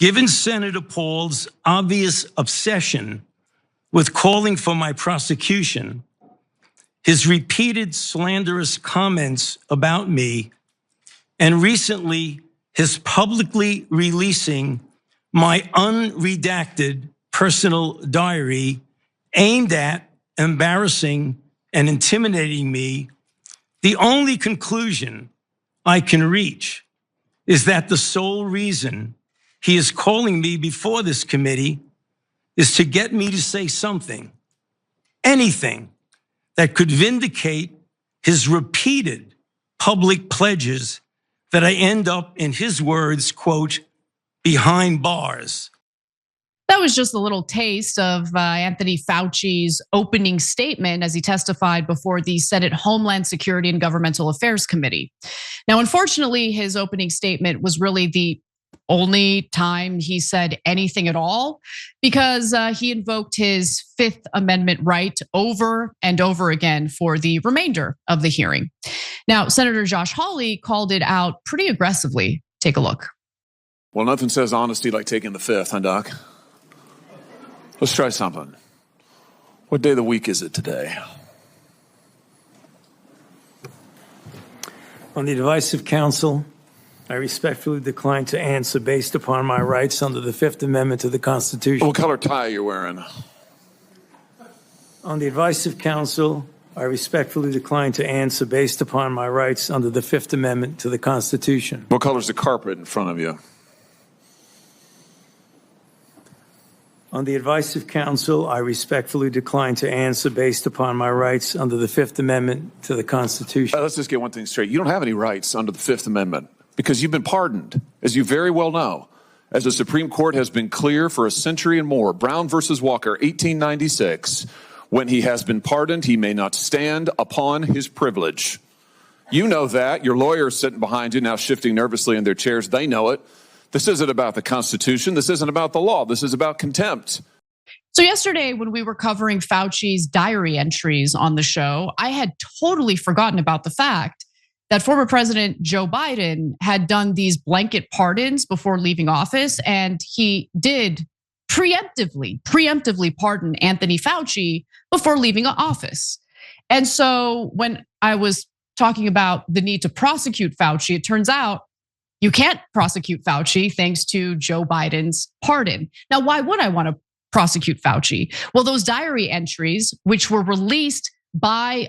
Given Senator Paul's obvious obsession with calling for my prosecution, his repeated slanderous comments about me, and recently his publicly releasing my unredacted personal diary aimed at embarrassing and intimidating me, the only conclusion I can reach is that the sole reason he is calling me before this committee is to get me to say something, anything that could vindicate his repeated public pledges that I end up, in his words, quote, behind bars. That was just a little taste of Anthony Fauci's opening statement as he testified before the Senate Homeland Security and Governmental Affairs Committee. Now, unfortunately, his opening statement was really the only time he said anything at all, because he invoked his Fifth Amendment right over and over again for the remainder of the hearing. Now, Senator Josh Hawley called it out pretty aggressively. Take a look. Well, nothing says honesty like taking the fifth, huh, Doc? Let's try something. What day of the week is it today? On the advice of counsel, I respectfully decline to answer based upon my rights under the Fifth Amendment to the Constitution. What color tie are you wearing? On the advice of counsel, I respectfully decline to answer based upon my rights under the Fifth Amendment to the Constitution. What color is the carpet in front of you? On the advice of counsel, I respectfully decline to answer based upon my rights under the Fifth Amendment to the Constitution. Let's just get one thing straight. You don't have any rights under the Fifth Amendment because you've been pardoned, as you very well know. As the Supreme Court has been clear for a century and more, Brown versus Walker, 1896, when he has been pardoned, he may not stand upon his privilege. You know that. Your lawyers sitting behind you now shifting nervously in their chairs, they know it. This isn't about the Constitution. This isn't about the law. This is about contempt. So yesterday, when we were covering Fauci's diary entries on the show, I had totally forgotten about the fact that former President Joe Biden had done these blanket pardons before leaving office, and he did preemptively pardon Anthony Fauci before leaving office. And so when I was talking about the need to prosecute Fauci, it turns out you can't prosecute Fauci thanks to Joe Biden's pardon. Now, why would I want to prosecute Fauci? Well, those diary entries, which were released by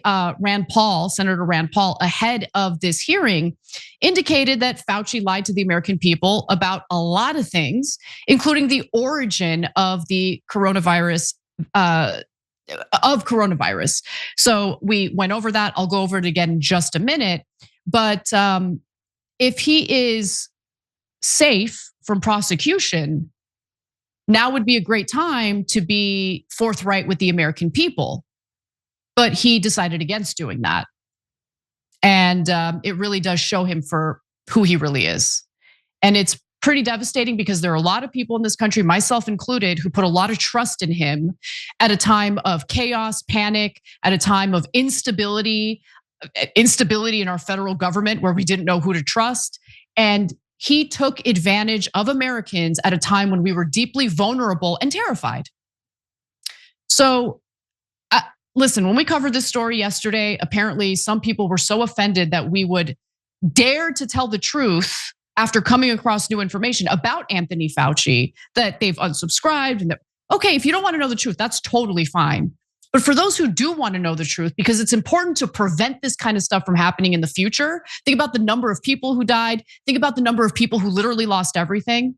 Senator Rand Paul, ahead of this hearing, indicated that Fauci lied to the American people about a lot of things, including the origin of the coronavirus. So we went over that. I'll go over it again in just a minute. But if he is safe from prosecution, now would be a great time to be forthright with the American people. But he decided against doing that. And it really does show him for who he really is. And it's pretty devastating because there are a lot of people in this country, myself included, who put a lot of trust in him at a time of chaos, panic, at a time of instability in our federal government where we didn't know who to trust. And he took advantage of Americans at a time when we were deeply vulnerable and terrified. So listen, when we covered this story yesterday, apparently some people were so offended that we would dare to tell the truth after coming across new information about Anthony Fauci that they've unsubscribed. And okay, if you don't want to know the truth, that's totally fine. But for those who do want to know the truth, because it's important to prevent this kind of stuff from happening in the future, think about the number of people who died. Think about the number of people who literally lost everything.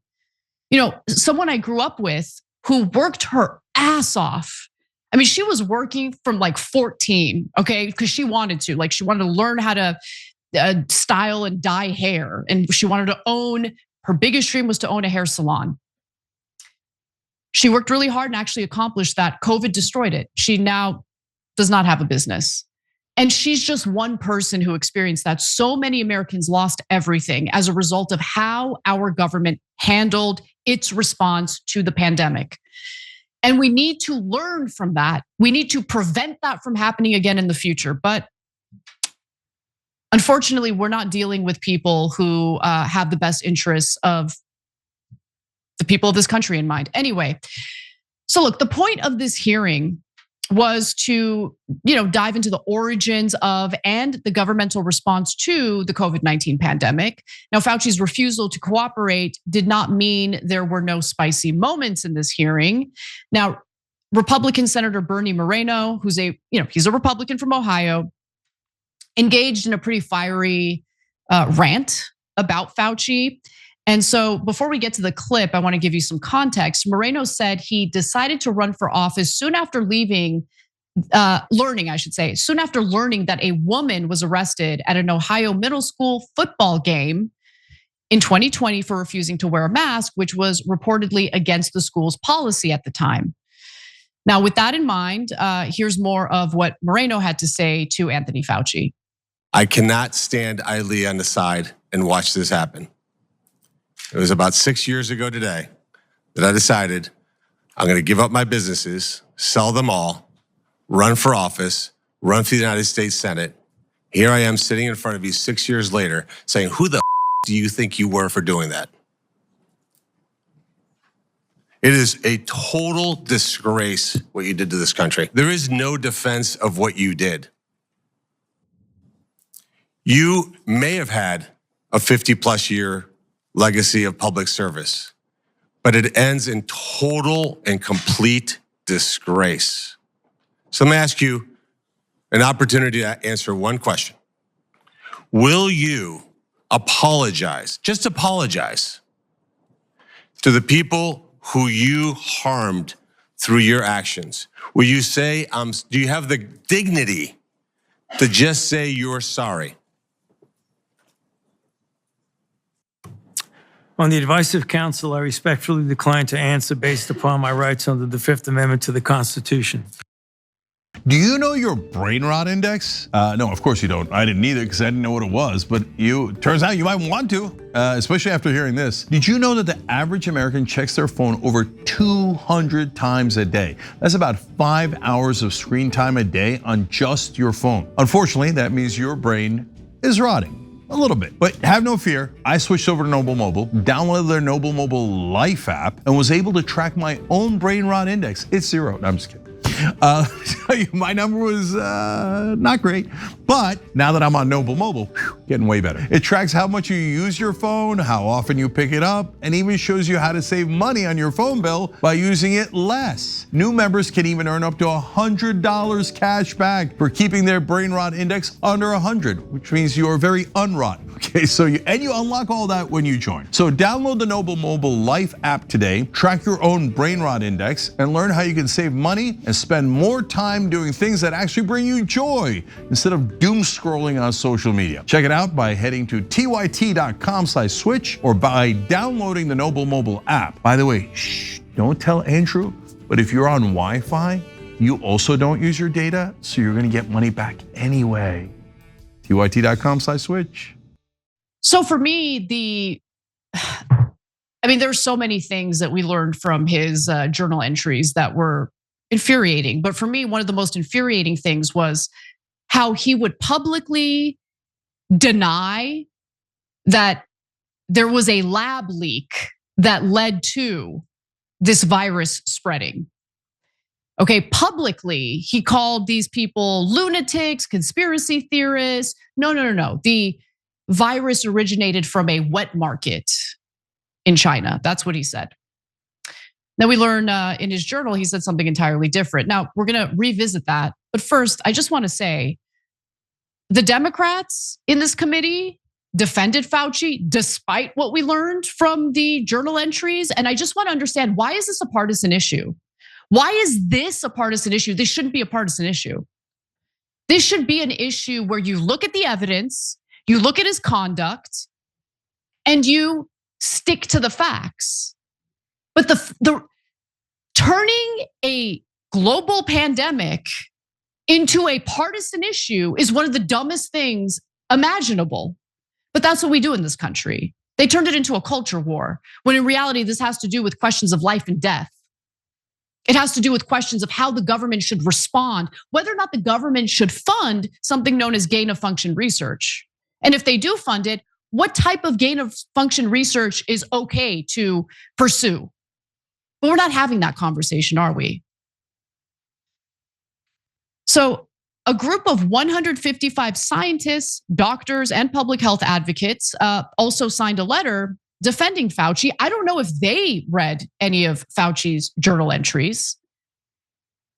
You know, someone I grew up with who worked her ass off. I mean, she was working from like 14, okay? Because she wanted to, she wanted to learn how to style and dye hair. And she wanted to her biggest dream was to own a hair salon. She worked really hard and actually accomplished that. COVID destroyed it. She now does not have a business. And she's just one person who experienced that. So many Americans lost everything as a result of how our government handled its response to the pandemic. And we need to learn from that. We need to prevent that from happening again in the future. But unfortunately, we're not dealing with people who have the best interests of the people of this country in mind. Anyway, so look, the point of this hearing was to, dive into the origins of and the governmental response to the COVID-19 pandemic. Now, Fauci's refusal to cooperate did not mean there were no spicy moments in this hearing. Now, Republican Senator Bernie Moreno, who's he's a Republican from Ohio, engaged in a pretty fiery rant about Fauci. And so before we get to the clip, I want to give you some context. Moreno said he decided to run for office soon after learning that a woman was arrested at an Ohio middle school football game in 2020 for refusing to wear a mask, which was reportedly against the school's policy at the time. Now, with that in mind, here's more of what Moreno had to say to Anthony Fauci. I cannot stand idly on the side and watch this happen. It was about 6 years ago today that I decided I'm going to give up my businesses, sell them all, run for office, run for the United States Senate. Here I am sitting in front of you 6 years later saying, who the do you think you were for doing that? It is a total disgrace what you did to this country. There is no defense of what you did. You may have had a 50+ year legacy of public service, but it ends in total and complete disgrace. So let me ask you an opportunity to answer one question. Will you apologize, just apologize, to the people who you harmed through your actions? Will you say, do you have the dignity to just say you're sorry? On the advice of counsel, I respectfully decline to answer based upon my rights under the Fifth Amendment to the Constitution. Do you know your brain rot index? No, of course you don't. I didn't either because I didn't know what it was, but turns out you might want to, especially after hearing this. Did you know that the average American checks their phone over 200 times a day? That's about 5 hours of screen time a day on just your phone. Unfortunately, that means your brain is rotting. A little bit, but have no fear. I switched over to Noble Mobile, downloaded their Noble Mobile Life app, and was able to track my own brain rot index. It's 0. No, I'm just kidding. My number was not great, but now that I'm on Noble Mobile, getting way better. It tracks how much you use your phone, how often you pick it up, and even shows you how to save money on your phone bill by using it less. New members can even earn up to $100 cash back for keeping their brain rot index under 100, which means you are very unrotten. Okay, so you unlock all that when you join. So download the Noble Mobile Life app today, track your own brain rot index, and learn how you can save money and spend more time doing things that actually bring you joy instead of doom scrolling on social media. Check it out by heading to tyt.com/switch or by downloading the Noble Mobile app. By the way, don't tell Andrew, but if you're on Wi-Fi, you also don't use your data, so you're gonna get money back anyway. tyt.com/switch. So for me, there's so many things that we learned from his journal entries that were infuriating. But for me, one of the most infuriating things was how he would publicly deny that there was a lab leak that led to this virus spreading. Okay, publicly, he called these people lunatics, conspiracy theorists. No. The virus originated from a wet market in China. That's what he said. Now we learn in his journal, he said something entirely different. Now we're gonna revisit that. But first, I just wanna say, the Democrats in this committee defended Fauci despite what we learned from the journal entries. And I just wanna understand, why is this a partisan issue? Why is this a partisan issue? This shouldn't be a partisan issue. This should be an issue where you look at the evidence, you look at his conduct, and you stick to the facts. But the turning a global pandemic into a partisan issue is one of the dumbest things imaginable. But that's what we do in this country. They turned it into a culture war, when in reality, this has to do with questions of life and death. It has to do with questions of how the government should respond, whether or not the government should fund something known as gain of function research. And if they do fund it, what type of gain of function research is okay to pursue? But we're not having that conversation, are we? So a group of 155 scientists, doctors, and public health advocates also signed a letter defending Fauci. I don't know if they read any of Fauci's journal entries,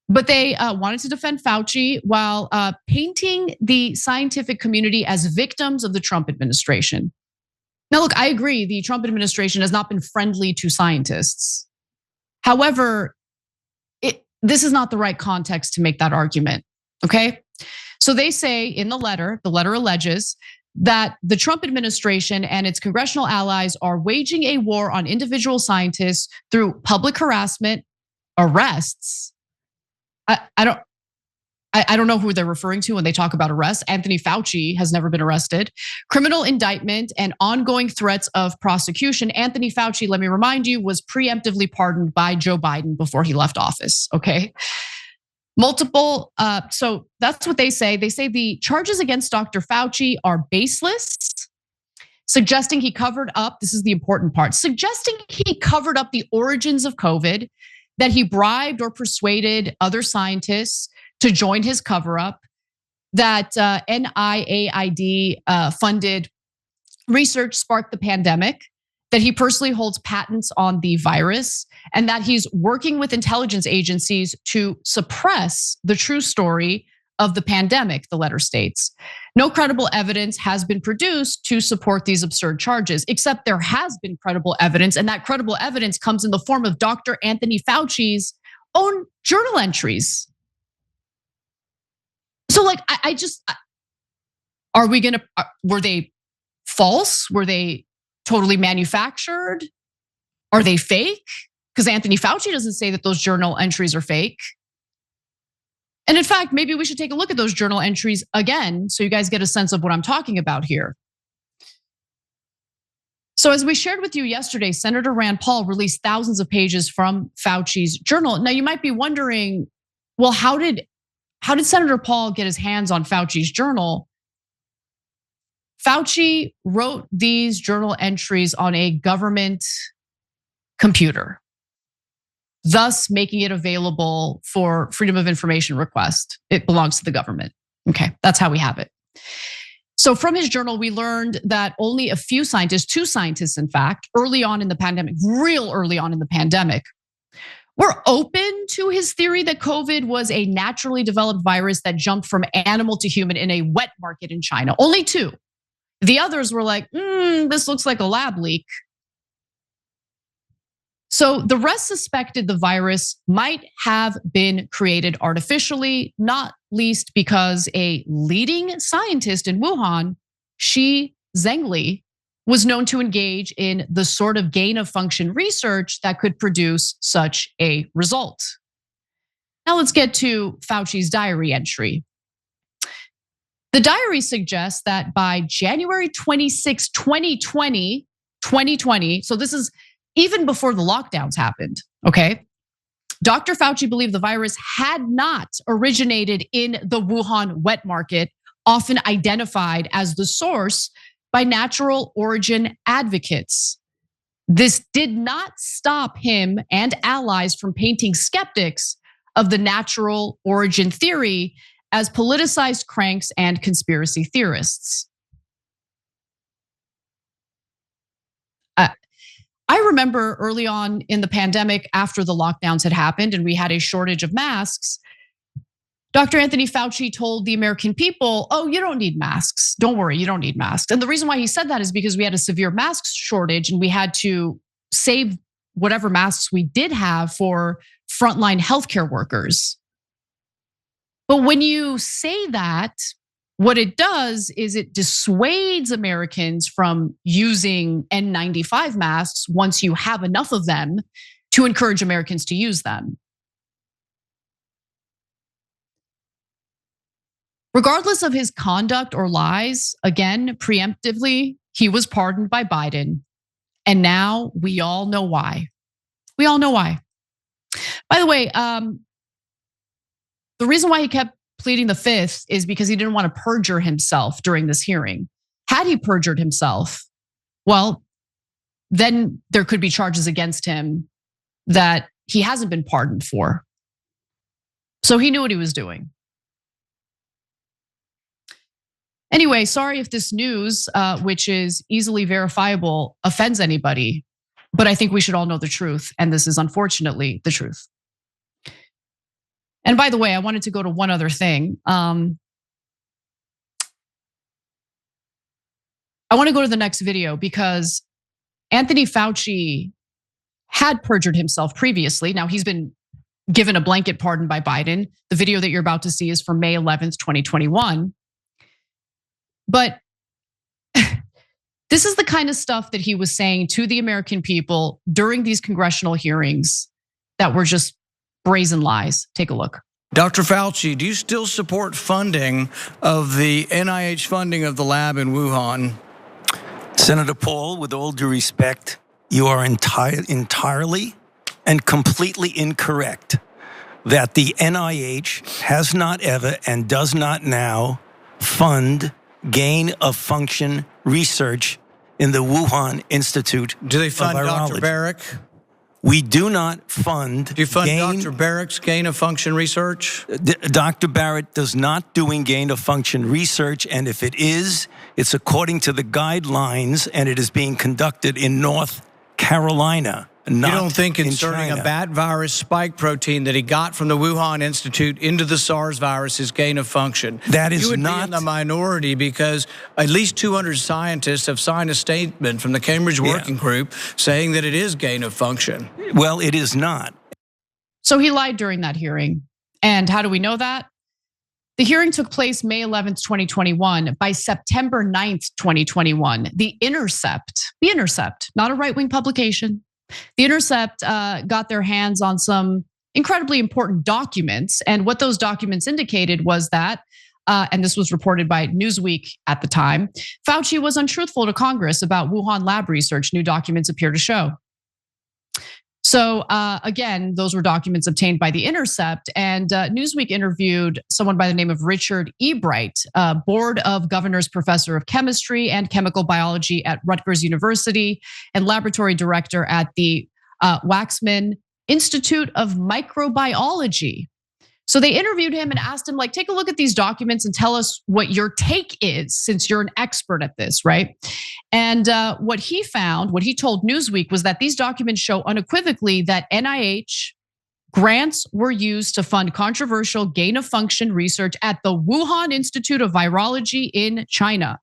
but they wanted to defend Fauci while painting the scientific community as victims of the Trump administration. Now, look, I agree, the Trump administration has not been friendly to scientists. However, this is not the right context to make that argument, okay? So they say in the letter alleges that the Trump administration and its congressional allies are waging a war on individual scientists through public harassment, arrests. I don't know who they're referring to when they talk about arrests. Anthony Fauci has never been arrested. Criminal indictment and ongoing threats of prosecution. Anthony Fauci, let me remind you, was preemptively pardoned by Joe Biden before he left office, okay? Multiple, so that's what they say. They say the charges against Dr. Fauci are baseless, suggesting he covered up, this is the important part, suggesting he covered up the origins of COVID, that he bribed or persuaded other scientists to join his cover up, that NIAID funded research sparked the pandemic, that he personally holds patents on the virus, and that he's working with intelligence agencies to suppress the true story of the pandemic, the letter states. No credible evidence has been produced to support these absurd charges, except there has been credible evidence, and that credible evidence comes in the form of Dr. Anthony Fauci's own journal entries. So like, were they false? Were they totally manufactured? Are they fake? Because Anthony Fauci doesn't say that those journal entries are fake. And in fact, maybe we should take a look at those journal entries again so you guys get a sense of what I'm talking about here. So as we shared with you yesterday, Senator Rand Paul released thousands of pages from Fauci's journal. Now you might be wondering, well, how did Senator Paul get his hands on Fauci's journal? Fauci wrote these journal entries on a government computer, thus making it available for freedom of information request. It belongs to the government. Okay, that's how we have it. So from his journal, we learned that only a few scientists, 2 scientists in fact, early on in the pandemic, real early on in the pandemic, were open to his theory that COVID was a naturally developed virus that jumped from animal to human in a wet market in China. Only 2. The others were like, this looks like a lab leak. So the rest suspected the virus might have been created artificially, not least because a leading scientist in Wuhan, Shi Zhengli, was known to engage in the sort of gain of function research that could produce such a result. Now let's get to Fauci's diary entry. The diary suggests that by January 26, 2020, so this is even before the lockdowns happened, okay? Dr. Fauci believed the virus had not originated in the Wuhan wet market, often identified as the source by natural origin advocates. This did not stop him and allies from painting skeptics of the natural origin theory as politicized cranks and conspiracy theorists. I remember early on in the pandemic, after the lockdowns had happened and we had a shortage of masks, Dr. Anthony Fauci told the American people, oh, you don't need masks. Don't worry, you don't need masks. And the reason why he said that is because we had a severe mask shortage and we had to save whatever masks we did have for frontline healthcare workers. But when you say that, what it does is it dissuades Americans from using N95 masks once you have enough of them to encourage Americans to use them. Regardless of his conduct or lies, again, preemptively, he was pardoned by Biden. And now we all know why. We all know why. By the way, the reason why he kept pleading the fifth is because he didn't want to perjure himself during this hearing. Had he perjured himself, well, then there could be charges against him that he hasn't been pardoned for. So he knew what he was doing. Anyway, sorry if this news, which is easily verifiable, offends anybody, but I think we should all know the truth, and this is unfortunately the truth. And by the way, I wanted to go to one other thing. I want to go to the next video because Anthony Fauci had perjured himself previously. Now he's been given a blanket pardon by Biden. The video that you're about to see is from May 11th, 2021. But this is the kind of stuff that he was saying to the American people during these congressional hearings that were just brazen lies. Take a look. Dr. Fauci, do you still support funding of the NIH funding of the lab in Wuhan? Senator Paul, with all due respect, you are entirely and completely incorrect that the NIH has not ever and does not now fund gain of function research in the Wuhan Institute. Do they fund of Dr. Virology. Barrick? We do not fund. Do you fund Dr. Barrick's gain of function research? Dr. Barrett does not doing gain of function research, and if it is, it's according to the guidelines, and it is being conducted in North Carolina. You don't think inserting China. a bat virus spike protein that he got from the Wuhan Institute into the SARS virus is gain of function? That is you would not be in the minority because at least 200 scientists have signed a statement from the Cambridge Working Group saying that it is gain of function. Well, it is not. So he lied during that hearing. And how do we know that? The hearing took place May 11th, 2021. By September 9th, 2021, The Intercept, not a right-wing publication, The Intercept got their hands on some incredibly important documents. And what those documents indicated was that, and this was reported by Newsweek at the time, Fauci was untruthful to Congress about Wuhan lab research, new documents appear to show. So again, those were documents obtained by The Intercept, and Newsweek interviewed someone by the name of Richard Ebright, Board of Governors Professor of Chemistry and Chemical Biology at Rutgers University and Laboratory Director at the Waxman Institute of Microbiology. So they interviewed him and asked him, like, take a look at these documents and tell us what your take is, since you're an expert at this, right? And what he found, what he told Newsweek, was that these documents show unequivocally that NIH grants were used to fund controversial gain of function research at the Wuhan Institute of Virology in China.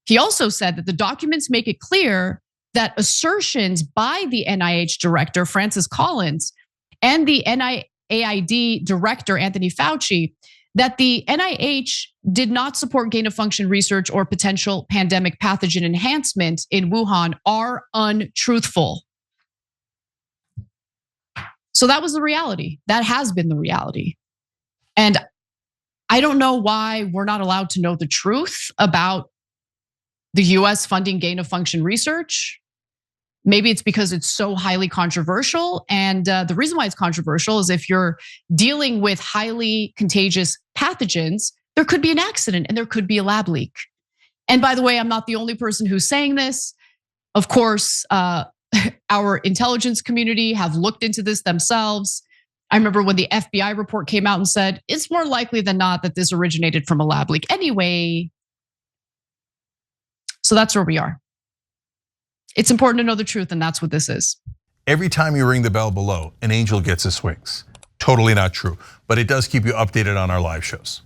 He also said that the documents make it clear that assertions by the NIH director, Francis Collins, and the NIAID director, Anthony Fauci, that the NIH did not support gain of function research or potential pandemic pathogen enhancement in Wuhan are untruthful. So that was the reality. That has been the reality. And I don't know why we're not allowed to know the truth about the US funding gain of function research. Maybe it's because it's so highly controversial. And the reason why it's controversial is if you're dealing with highly contagious pathogens, there could be an accident and there could be a lab leak. And by the way, I'm not the only person who's saying this. Of course, our intelligence community have looked into this themselves. I remember when the FBI report came out and said, it's more likely than not that this originated from a lab leak anyway. So that's where we are. It's important to know the truth, and that's what this is. Every time you ring the bell below, an angel gets his wings. Totally not true, but it does keep you updated on our live shows.